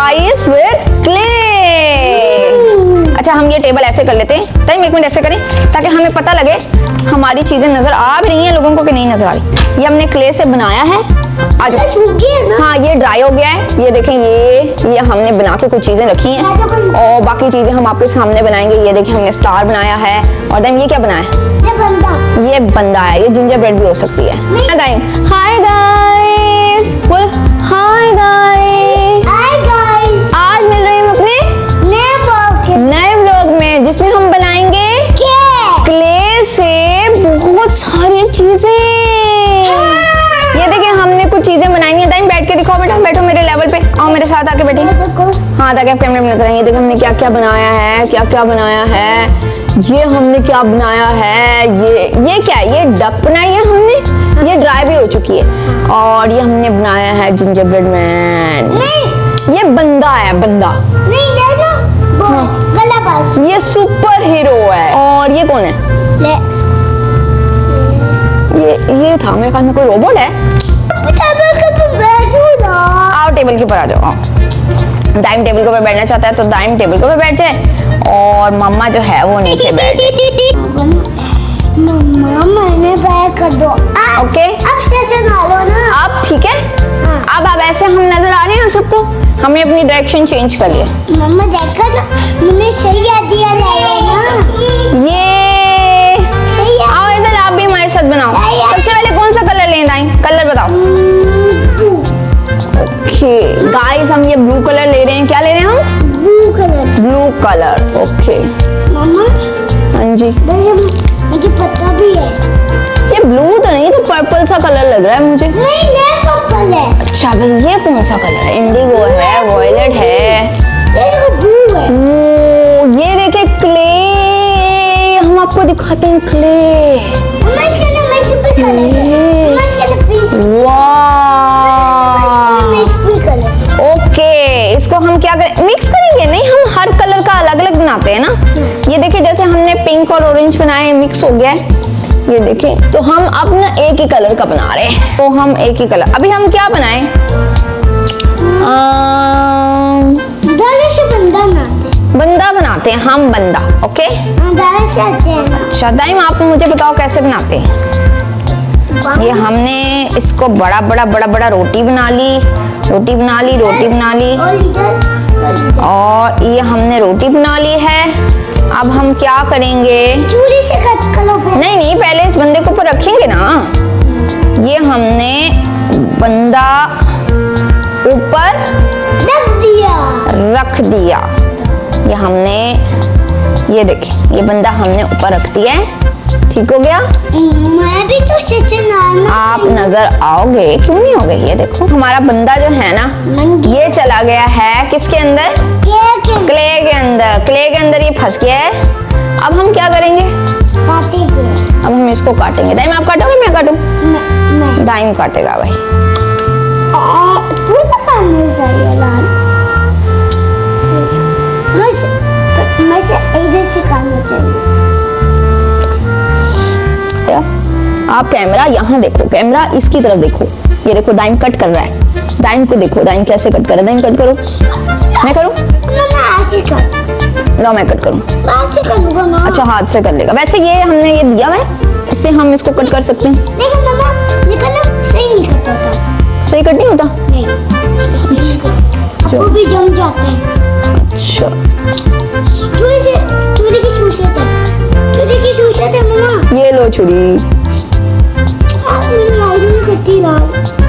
Rice with clay. अच्छा हम ये टेबल ऐसे कर लेते हैं, टाइम 1 मिनट ऐसे करें ताकि हमें पता लगे हमारी चीजें नजर आ भी रही हैं लोगों को कि नहीं नजर आ रही। ये हमने क्ले से बनाया है। आज हाँ ये ड्राई हो गया है। ये देखें ये हमने बना के कुछ चीजें रखी हैं और बाकी चीजें हम आपके सामने बनाएंगे। ये देखें हमने स्टार बनाया है और देन ये क्या बनाया है? ये बंदा है। ये जिंजर ब्रेड भी हो सकती है। हाय गाइस, बोल हाय गाइस। आज मिल रहे हैं अपने नए व्लॉग में जिसमें हम बनाएंगे क्ले से बहुत सारी चीजें। ये देखिए हमने कुछ चीजें बनाई हैं। टाइम बैठ के दिखाओ बेटा, बैठो मेरे लेवल पे, आओ मेरे साथ आके बैठे। हाँ ताकि आप कैमरे में नजर आएंगे। देखो हमने क्या क्या बनाया है, क्या क्या बनाया है। ये हमने क्या बनाया है, ये क्या है? ये डक बनाई है हमने, ये ड्राई भी हो चुकी है। और ये हमने बनाया है जिंजर ब्रेड मैन। ये बंदा है, बंदा ये सुपर हीरो है। और ये कौन है? ये था मेरे ख्याल में कोई रोबोट है। आओ टेबल के ऊपर आ जाओ। आओ दाइम टेबल के ऊपर बैठना चाहता है तो दाइम टेबल के ऊपर बैठ जाए और मम्मा जो है वो नीचे बैठे। मम्मा मैंने बैठ कर दो। ओके अब ठीक है। अब ऐसे हम नजर आ रहे हैं हम सबको। हमने अपनी डायरेक्शन चेंज कर लिया। मम्मा देखो ना मैंने सही आइडिया लाया ना। ये आओ इधर आप भी हमारे साथ बनाओ। सबसे पहले कौन सा कलर लें दाई? कलर बताओ। ओके गाइस हम ये ब्लू कलर ले रहे हैं। क्या ले रहे हैं हम? Blue colour. ओके मम्मा हाँ जी मुझे पता भी है। ये ब्लू तो नहीं तो पर्पल सा कलर लग रहा है मुझे। नहीं पर्पल है। अच्छा भाई ये कौन सा कलर है? इंडिगो है, वॉयलेट है, ब्लू है। ये देखे क्ले। हम आपको दिखाते हैं क्ले। ओके इसको हम क्या करें? मिक्स करेंगे? नहीं हम हर कलर का अलग अलग बनाते हैं ना। ये देखिए जैसे हमने पिंक और ऑरेंज बनाए, मिक्स हो गया है। ये देखें तो हम अब ना एक ही कलर का बना रहे हैं। तो हम एक ही कलर। अभी हम क्या बनाएं? बंदा बनाते हैं हम, बंदा। ओके अच्छा दाइम आप मुझे बताओ कैसे बनाते हैं? ये हमने इसको बड़ा बड़ा रोटी बना ली और ये हमने रोटी बना ली है। अब हम क्या करेंगे? चूड़ी से कट करो। नहीं पहले इस बंदे को ऊपर रखेंगे ना। ये हमने बंदा ऊपर रख दिया। ये हमने ये देखें ये बंदा हमने ऊपर रख दिया है। ठीक हो गया। मैं भी तो आप नजर आओगे, क्यों नहीं आओगे? ये देखो हमारा बंदा जो है ना ये चला गया है किसके अंदर? क्ले के अंदर। क्ले के अंदर ये फंस गया है। अब हम क्या करेंगे? अब हम इसको काटेंगे। दाइम आप काटोगे मैं काटूं? दाइम काटेगा भाई। इधर से काटना चाहिए। आप कैमरा यहाँ देखो, कैमरा इसकी तरफ देखो। ये देखो दाइम कट कर रहा है। दाइम को देखो, दाइम कैसे कट कर रहा है। दाइम कट करो। मैं करूँ? लो मैं कट करूँ। अच्छा हाथ से कर लेगा। वैसे ये हमने ये दिया है, इससे हम इसको कट कर सकते हैं। सही कट नहीं होता? वो भी जम जाते हैं। अच्छा ये लो छुरी।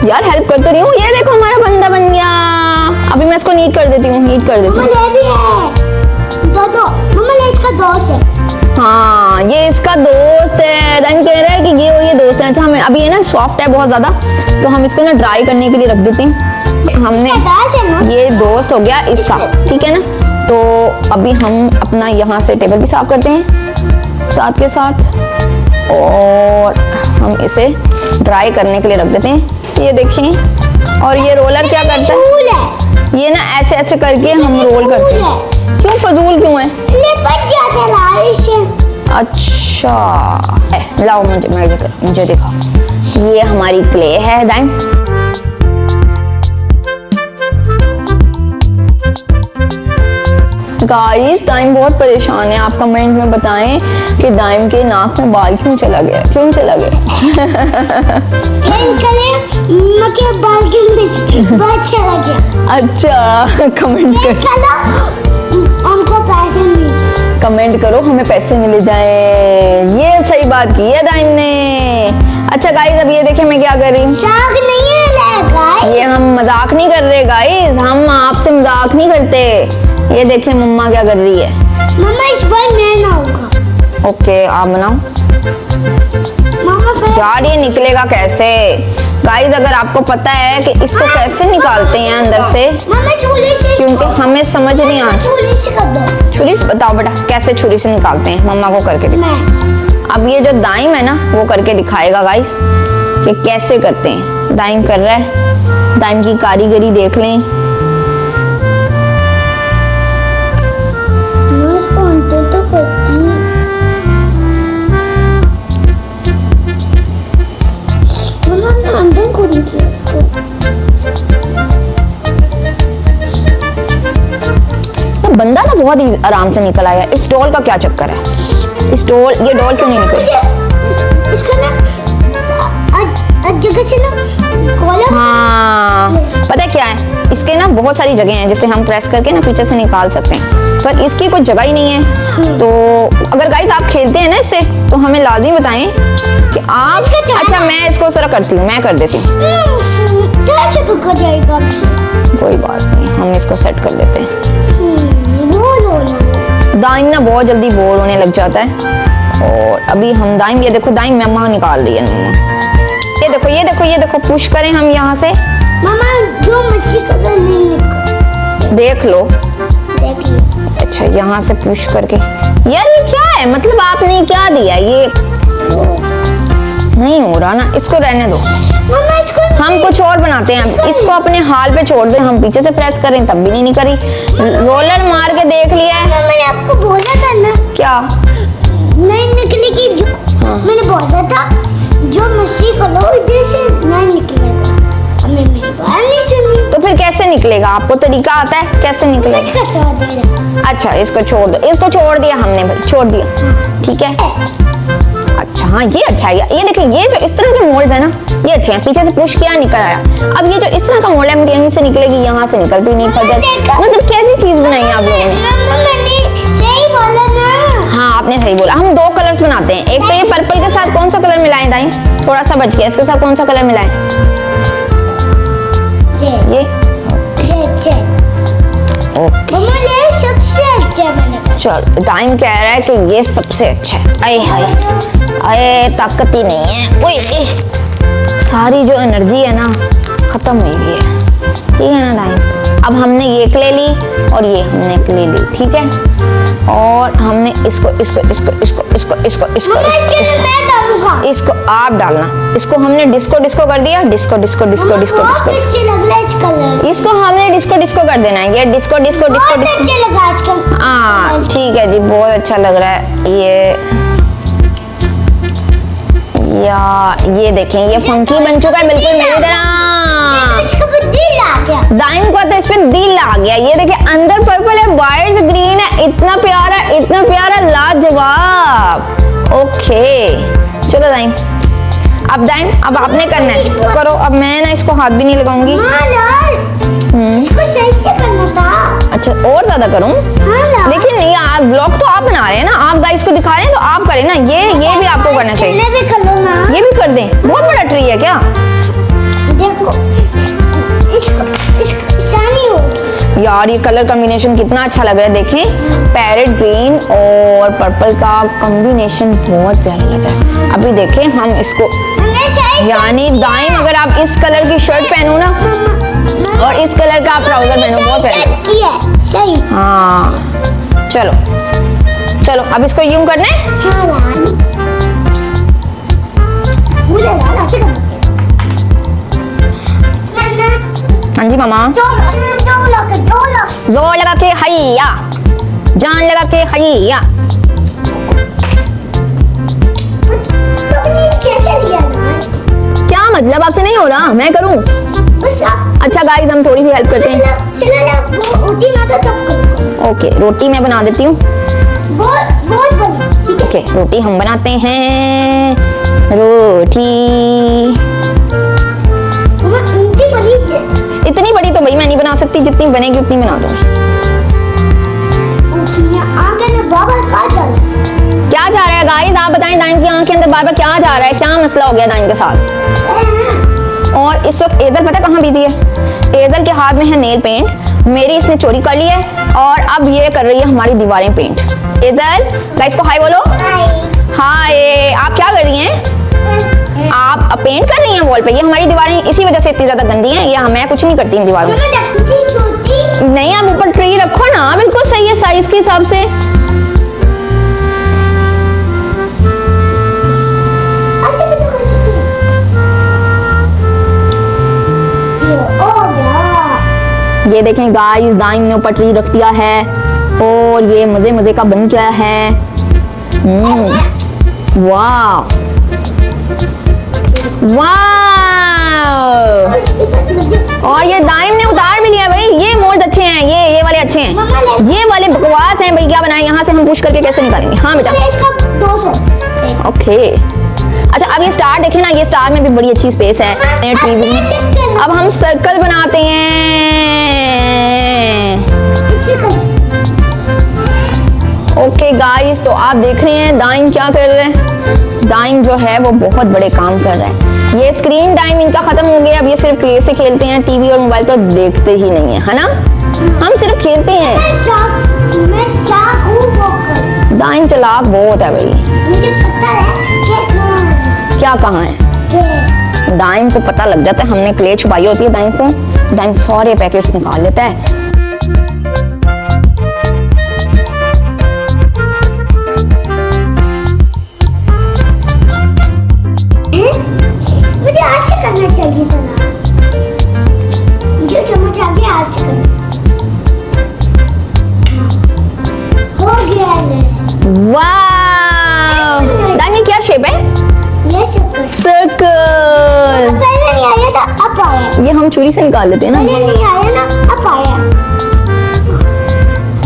यार हेल्प कर तो रही हूँ। ये देखो हमारा बंदा बन गया। अभी मैं इसको नीट कर देती हूँ। इसका दोस्त है। हाँ ये इसका दोस्त है। दाइम कह रहा है कि ये और ये दोस्त है। अच्छा हमें अभी ये ना सॉफ्ट है बहुत ज्यादा तो हम इसको ना ड्राई करने के लिए रख देते हैं। हमने ये दोस्त हो गया इसका, ठीक है ना। तो अभी हम अपना यहाँ से टेबल भी साफ करते हैं साथ के साथ और हम इसे ड्राई करने के लिए रख देते हैं। ये देखें। और ये रोलर क्या करता है? ये ना ऐसे ऐसे करके हम रोल करते हैं। क्यों फजूल क्यों है? अच्छा लाओ मुझे दिखाओ। ये हमारी क्ले है दाइम। गाइस दाइम बहुत परेशान है। आप कमेंट में बताएं कि दाइम के नाक में बाल क्यों चला गया, क्यों चला गया? के बाल के बाल चला गया। अच्छा कमेंट करो, हमको पैसे मिल, कमेंट करो हमें पैसे मिल जाए। ये सही बात की है दाइम ने। अच्छा गाइस अब ये देखें मैं क्या कर रही हूँ। शाक नहीं है गाइस, ये हम मजाक नहीं कर रहे गाइस, हम आपसे मजाक नहीं करते। ये देखें मम्मा क्या कर रही है। मम्मा इस बार मैं ना होगा। ओके आप बनाओ। मम्मा यार ये निकलेगा कैसे गाइस? अगर आपको पता है कि इसको कैसे निकालते हैं अंदर से, मम्मा छुरी से, क्योंकि हमें समझ नहीं आ छुरी से कर दो। छुरी से बताओ बेटा कैसे छुरी से निकालते हैं, मम्मा को करके दिखाओ। मैं अब ये जो दाइम है ना वो करके दिखाएगा गाइस कि कैसे करते हैं। दाइम कर रहा है, दाइम की कारीगरी देख लें। तो करती अंदर को बंदा ना बहुत ही आराम से निकल आया। इस डॉल का क्या चक्कर है? इस डॉल, ये डॉल क्यों नहीं निकली? इसका ना जगह से ना कॉलर। हाँ पता है क्या है, इसके ना बहुत सारी जगह हैं जिसे हम प्रेस करके ना पीछे से निकाल सकते हैं, पर इसकी कोई जगह ही नहीं है। तो अगर गाइस आप खेलते हैं ना इससे तो हमें लाजमी बताएं कि आप। अच्छा मैं इसको जरा करती हूँ, मैं कर देती हूँ। कैसे रुक जाएगा? कोई बात नहीं, हम इसको सेट कर लेते हैं। बोल ना, दाइम ना बहुत जल्दी बोर होने लग जाता है। और अभी हम दाइम, ये देखो दाइम मम्मा निकाल रही है। ये देखो ये देखो ये देखो, पुश करें हम यहाँ से। मामा जो मच्छी का तो नहीं निकल, देख लो। देख लो। अच्छा यहाँ से पुश करके। यार ये क्या है, मतलब आपने क्या दिया? ये नहीं हो रहा ना, इसको रहने दो। मामा इसको हम कुछ और बनाते हैं। इसको अपने हाल पे छोड़ दे। हम पीछे से प्रेस करें तब भी नहीं निकली। रोलर मार के देख लिया है। मैंने आपको बोला था ना, क्या नहीं निकलेगी। जो मैंने बोला था जो मछली को लो इधर से नहीं निकलेगा। हमने मेरी बात नहीं सुनी। तो फिर कैसे निकलेगा? आपको तरीका आता है कैसे निकलेगा? इसका छोड़ दे। अच्छा इसको छोड़ दो। इसको छोड़ दिया हमने भाई, छोड़ दिया। ठीक है। अच्छा हाँ ये अच्छा है। ये देखिए ये जो इस तरह के मोल्ड है ना ये अच्छे हैं। पीछे से पुश किया निकल आया। अब ये जो इस तरह का मोल्ड है यहीं से निकलेगी, यहाँ से निकलती नहीं पड़। मतलब कैसी चीज बनाई है आप लोगों ने? मैंने सही बोला ना। हाँ आपने सही बोला। हम दो कलर्स बनाते हैं। एक तो ये पर्पल के साथ कौन सा कलर मिलाएं दाई? थोड़ा सा बच गया। इसके साथ कौन सा कलर मिलाएं? ये ओके। सबसे अच्छा मैंने। चलो टाइम कह रहा है कि ये सबसे अच्छा है। अरे हाय अरे ताकत ही नहीं है। ओए सारी जो एनर्जी है ना खत्म हुई हुई है। ठीक है ना दाई? अब हमने ये ले ली और ये हमने ले ली। ठीक है। और हमने इसको इसको इसको इसको इसको इसको इसको इसको इसको आप डालना। इसको हमने डिस्को डिस्को कर दिया। Disco disco disco disco disco. इसको हमने डिस्को डिस्को कर देना है। ये डिस्को डिस्को डिस्को डिस्को। हाँ ठीक है जी, बहुत अच्छा लग रहा है ये। या ये देखें ये फंकी बन चुका है बिल्कुल मेरी तरह। दाइम को तो इस पे दिल आ गया। ये देखिए अंदर पर्पल है, बाहर से ग्रीन है। इतना प्यारा लाजवाब। ओके चलो दाइम, अब दाइम अब आपने करना है। करो। अब मैं ना इसको हाथ भी नहीं लगाऊंगी। अच्छा और ज्यादा करूं? देखिए नहीं आप ब्लॉग तो आप बना रहे हैं ना, आप गाइस को दिखा रहे हैं तो आप करें ना। ये भी आपको करना चाहिए। ये भी कर दें। बहुत बड़ा ट्री है क्या? देखो इसको शानी होगी। यार ये कलर कॉम्बिनेशन कितना अच्छा लग रहा है। देखें पैरेट ग्रीन और पर्पल का कॉम्बिनेशन बहुत प्यारा लग रहा है। अभी देखें हम इसको, यानी दाइम अगर आप इस कलर की शर्ट पहनो ना और इस कलर का आप ट्राउजर पहनो बहुत प्यारा। सही। हाँ चलो चलो अब इसको यूं करना है। हाँ जी मामा। जोर लगा के हैया, जान लगा के हैया। क्या मतलब आपसे नहीं हो रहा? मैं करूं? अच्छा गाइस हम थोड़ी सी हेल्प करते हैं। ओके, रोटी मैं बना देती हूँ। बहुत बहुत बड़ी, ठीक है। ओके, रोटी हम बनाते हैं। रोटी मम्मा इतनी बड़ी इतनी बड़ी तो भाई मैं नहीं बना सकती, जितनी बनेगी उतनी बना दूंगी। आगे ना बाबा कहाँ जा रहा है? क्या जा रहा है गाइस, आप बताएं। दाइम की आंख के अंदर बार बार क्या जा रहा है, क्या मसला हो गया दाइम के साथ। और इस वक्त एजल पता कहाँ बिजी है? एजल के हाथ में है नेल पेंट, मेरी इसने चोरी कर ली है और अब ये कर रही है हमारी दीवारें पेंट। एजल गाइस को हाय बोलो। हाय, आप क्या कर रही हैं? आप पेंट कर रही हैं वॉल पे। ये हमारी दीवारें इसी वजह से इतनी ज्यादा गंदी हैं। ये मैं कुछ नहीं करती इन दीवारों में। नहीं, आप ऊपर ट्री रखो ना, बिल्कुल सही है साइज के हिसाब से। ये देखें गाइस, दाइम ने ऊपर ट्री रख दिया है और ये मजे मजे का बन गया है। वाह वाह। और ये दाइम ने उतार भी लिया भाई। ये मोल्ड अच्छे हैं, ये वाले अच्छे हैं, ये वाले बकवास हैं भाई। क्या बनाए, यहाँ से हम पुश करके कैसे निकालेंगे? हाँ बेटा, ओके। अच्छा, अब ये स्टार देखें ना, ये स्टार में भी बड़ी अच्छी स्पेस है टीवी। अब हम सर्कल बनाते हैं। ओके गाइस, तो आप देख रहे हैं दाइम क्या कर रहे हैं। दाइम जो है वो बहुत बड़े काम कर रहे हैं। ये स्क्रीन टाइम इनका खत्म हो गया। अब ये सिर्फ क्ले से खेलते हैं, टीवी और मोबाइल तो देखते ही नहीं है ना। हम सिर्फ खेलते हैं। दाइम चालाक बहुत है भाई। मुझे पता है क्या कहाँ है? दाइम को पता लग जाता है हमने क्ले छुपाई होती है दाइम को। दाइम सारे पैकेट्स निकाल लेता है। मुझे आज से करना चाहिए था ना, जो चम्मच आ गया आज से करना। हो गया है। वाह, दाइम ये क्या शेप है? ये सर्कल सर्कल। पहले नहीं आया था, अब आया। ये हम चोरी से निकाल लेते हैं ना। पहले नहीं आया ना, अब आया।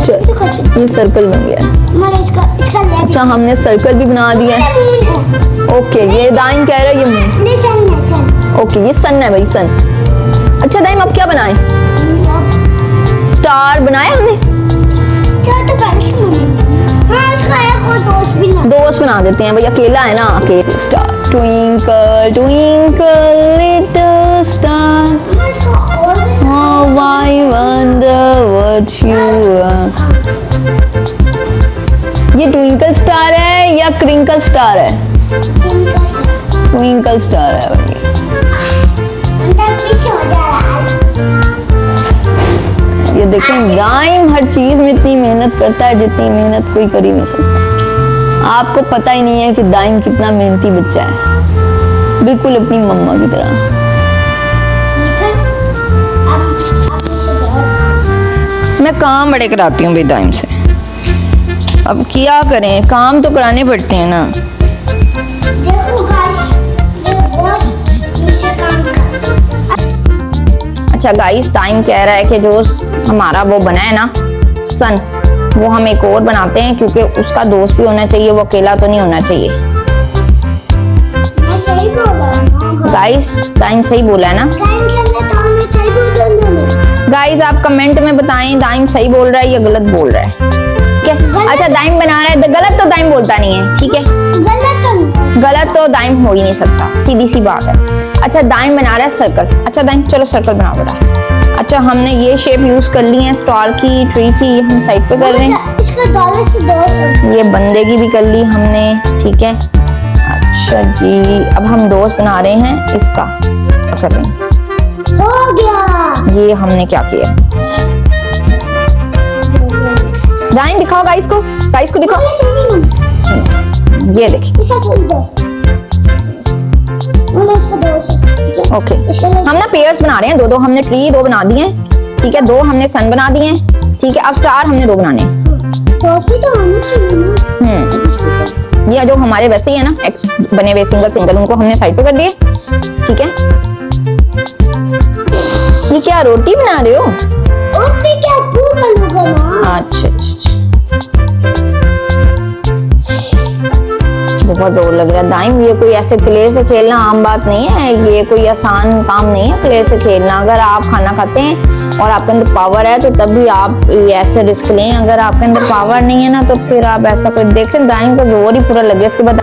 चल, ये सर्कल बन गया। हमारे इसका लेग। अच्छा, हमने सर्कल भी बना दिया है। ओके, ये दाइम कह रहा है ये सन है, सन। ओके, ये सन है भाई, सन। अच्छा दाइम अब क्या बनाए? स्टार बनाया हमने। तो बारिश में हाँ, इसका एक और दोस्त भी ना। दोस्त बना देते हैं भाई, अकेला है ना। अकेले star. Twinkle twinkle little star, how I wonder what you are। ये ट्विंकल स्टार है या क्रिंकल स्टार है? ट्विंकल स्टार है भाई। ये देखें, दाइम हर चीज में इतनी मेहनत करता है जितनी मेहनत कोई कर ही नहीं सकता। आपको पता ही नहीं है कि दाइम कितना मेहनती बच्चा है, बिल्कुल अपनी मम्मा की तरह। मैं काम बड़े कराती हूँ भाई दाइम से। अब क्या करें, काम तो कराने पड़ते हैं ना। देखो गाइस, ये बहुत नीचे काम कर। अच्छा गाइस, दाइम कह रहा है कि जो हमारा वो बना है ना सन, वो हम एक और बनाते हैं क्योंकि उसका दोस्त भी होना चाहिए, वो अकेला तो नहीं होना चाहिए। मैं सही बोल रहा हूँ गाइस, दाइम सही बोला है ना? मैं सही बोल रहा हूँ। गाइस आप कमेंट में बताएं दाइम सही बोल रहा है या गलत बोल रहा है। ठीक है, अच्छा दाइम बना रहा है, गलत तो दाइम बोलता नहीं है। ठीक है, गलत तो दाइम हो ही नहीं सकता, सीधी सी बात है। अच्छा दाइम बना रहा है सर्कल। अच्छा दाइम चलो सर्कल बनाओ बेटा। अच्छा हमने ये शेप यूज कर ली है स्टार की, ट्री की, ये हम साइड पे कर रहे हैं। इसका डॉलर से दोस्त ये बंदे की भी कर ली हमने। ठीक है, अच्छा जी, अब हम दोस्त बना रहे हैं इसका। कर रहे हैं, हो गया। ये हमने क्या किया? दाइम दिखाओ गाइस को, गाइस को दिखाओ। ये देखिए, ओके। हम ना पेयर्स बना रहे हैं, दो दो हमने ट्री दो बना दिए हैं। ठीक है, दो हमने सन बना दिए हैं। ठीक है, अब स्टार हमने दो बनाने हैं। ये जो हमारे वैसे ही है ना एक्स बने हुए सिंगल सिंगल, उनको हमने साइड पे कर दिए। ठीक है, ये क्या रोटी बना रहे हो? रोटी क्या, तू बनाऊंगा ना। अच्छा बहुत जोर लग रहा है दाइम। ये कोई ऐसे क्ले से खेलना आम बात नहीं है, ये कोई आसान काम नहीं है क्ले से खेलना। अगर आप खाना खाते हैं और आपके अंदर पावर है तो तभी आप ये ऐसे रिस्क लें। अगर आपके अंदर पावर नहीं है ना तो फिर आप ऐसा कोई देखें। दाइम को जोर ही पूरा लगे। इसके बाद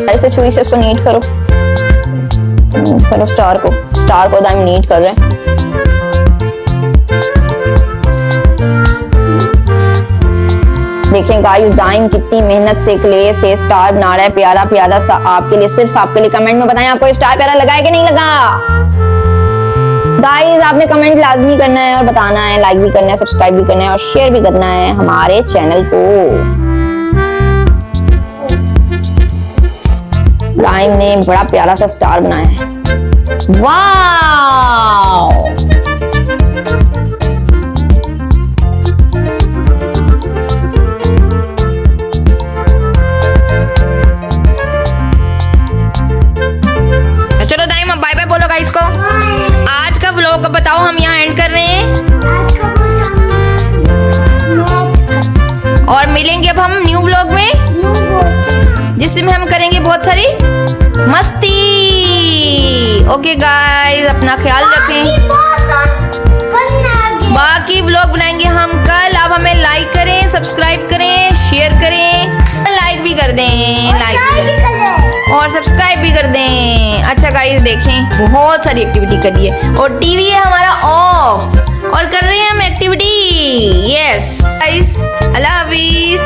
ऐसे छुरी से इसको नीट करो, स्टार को दाइम नीट कर रहे हैं। देखें गाइस दाइम कितनी मेहनत से क्ले से स्टार बना रहा है प्यारा प्यारा सा आपके लिए, सिर्फ आपके लिए। कमेंट में बताएं आपको स्टार प्यारा लगा है कि नहीं लगा। गाइस आपने कमेंट लाजमी करना है और बताना है, लाइक भी करना है, सब्सक्राइब भी करना है और शेयर भी करना है हमारे चैनल को। दाइम ने बड़ा प्यारा सा स्टार बनाया है। वाव! चलो दाइम अब बाय बाय बोलो गाइस को। आज का व्लॉग बताओ हम यहाँ एंड कर रहे हैं और मिलेंगे अब हम न्यू व्लॉग में, जिसमें हम करेंगे बहुत सारी मस्ती। ओके गाइस अपना ख्याल रखें। बाकी व्लॉग बनाएंगे हम कल। आप हमें लाइक करें, सब्सक्राइब करें, शेयर करें, लाइक भी कर दें, लाइक और सब्सक्राइब भी कर दें। अच्छा गाइस देखें बहुत सारी एक्टिविटी करी है और टीवी है हमारा ऑफ और कर रहे हैं हम एक्टिविटी। यस गाइस अल्लाह हाफिज।